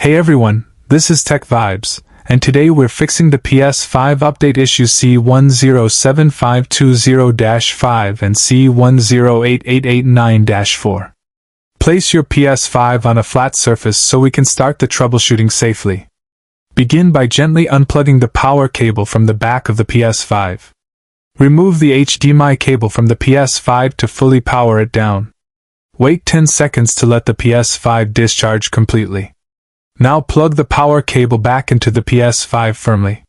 Hey everyone, this is Tech Vibes, and today we're fixing the PS5 update issue CE-107520-5 and CE-108889-4. Place your PS5 on a flat surface so we can start the troubleshooting safely. Begin by gently unplugging the power cable from the back of the PS5. Remove the HDMI cable from the PS5 to fully power it down. Wait 10 seconds to let the PS5 discharge completely. Now plug the power cable back into the PS5 firmly.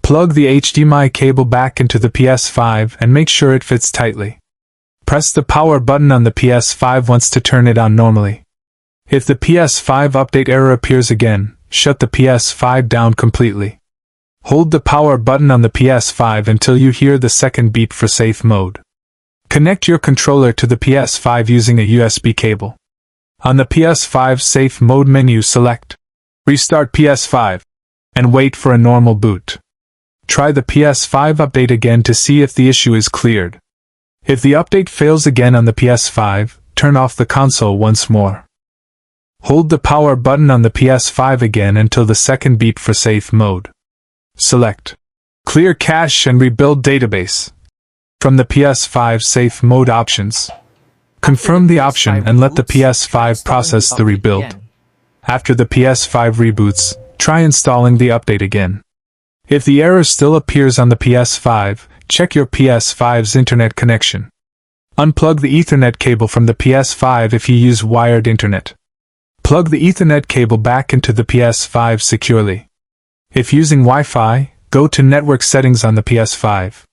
Plug the HDMI cable back into the PS5 and make sure it fits tightly. Press the power button on the PS5 once to turn it on normally. If the PS5 update error appears again, shut the PS5 down completely. Hold the power button on the PS5 until you hear the second beep for safe mode. Connect your controller to the PS5 using a USB cable. On the PS5 Safe Mode menu, select Restart PS5 and wait for a normal boot. Try the PS5 update again to see if the issue is cleared. If the update fails again on the PS5, turn off the console once more. Hold the power button on the PS5 again until the second beep for safe mode. Select Clear Cache and Rebuild Database from the PS5 Safe Mode options. Confirm the option and let the PS5 process the rebuild. After the PS5 reboots, try installing the update again. If the error still appears on the PS5, check your PS5's internet connection. Unplug the Ethernet cable from the PS5 if you use wired internet. Plug the Ethernet cable back into the PS5 securely. If using Wi-Fi, go to Network Settings on the PS5.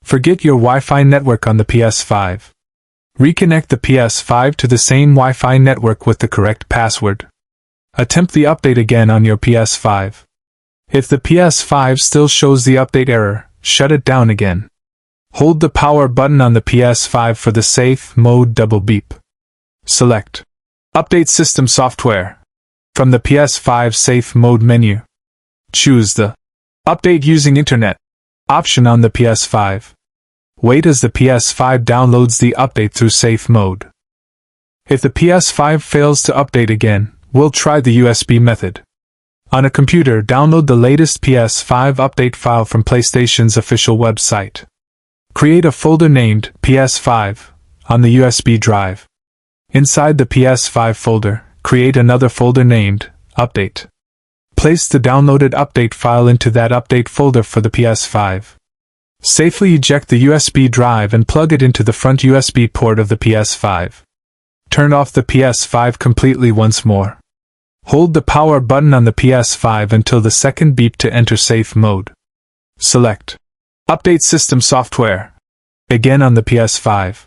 Forget your Wi-Fi network on the PS5. Reconnect the PS5 to the same Wi-Fi network with the correct password. Attempt the update again on your PS5. If the PS5 still shows the update error, shut it down again. Hold the power button on the PS5 for the safe mode double beep. Select Update System Software from the PS5 Safe Mode menu. Choose the Update Using Internet option on the PS5. Wait as the PS5 downloads the update through safe mode. If the PS5 fails to update again, we'll try the USB method. On a computer, download the latest PS5 update file from PlayStation's official website. Create a folder named PS5 on the USB drive. Inside the PS5 folder, create another folder named Update. Place the downloaded update file into that update folder for the PS5. Safely eject the USB drive and plug it into the front USB port of the PS5. Turn off the PS5 completely once more. Hold the power button on the PS5 until the second beep to enter safe mode. Select Update System Software again on the PS5.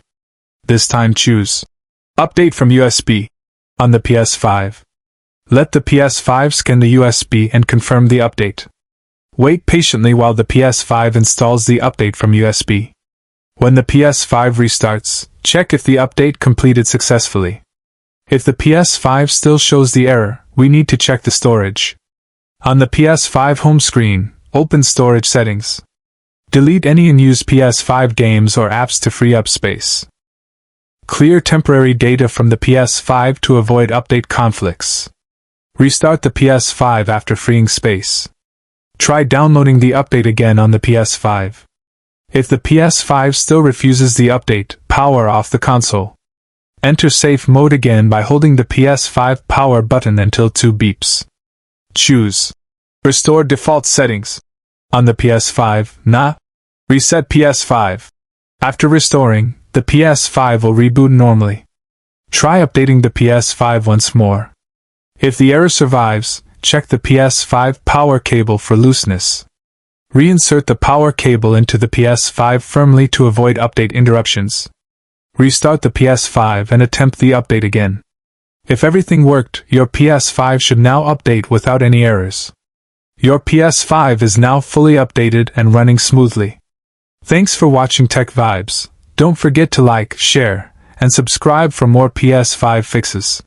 This time choose Update from USB on the PS5. Let the PS5 scan the USB and confirm the update. Wait patiently while the PS5 installs the update from USB. When the PS5 restarts, check if the update completed successfully. If the PS5 still shows the error, we need to check the storage. On the PS5 home screen, open Storage Settings. Delete any unused PS5 games or apps to free up space. Clear temporary data from the PS5 to avoid update conflicts. Restart the PS5 after freeing space. Try downloading the update again on the PS5. If the PS5 still refuses the update, power off the console. Enter safe mode again by holding the PS5 power button until 2 beeps. Choose Restore Default Settings on the PS5. Reset PS5. After restoring, the PS5 will reboot normally. Try updating the PS5 once more. If the error survives, check the PS5 power cable for looseness. Reinsert the power cable into the PS5 firmly to avoid update interruptions. Restart the PS5 and attempt the update again. If everything worked, your PS5 should now update without any errors. Your PS5 is now fully updated and running smoothly. Thanks for watching Tech Vibes. Don't forget to like, share, and subscribe for more PS5 fixes.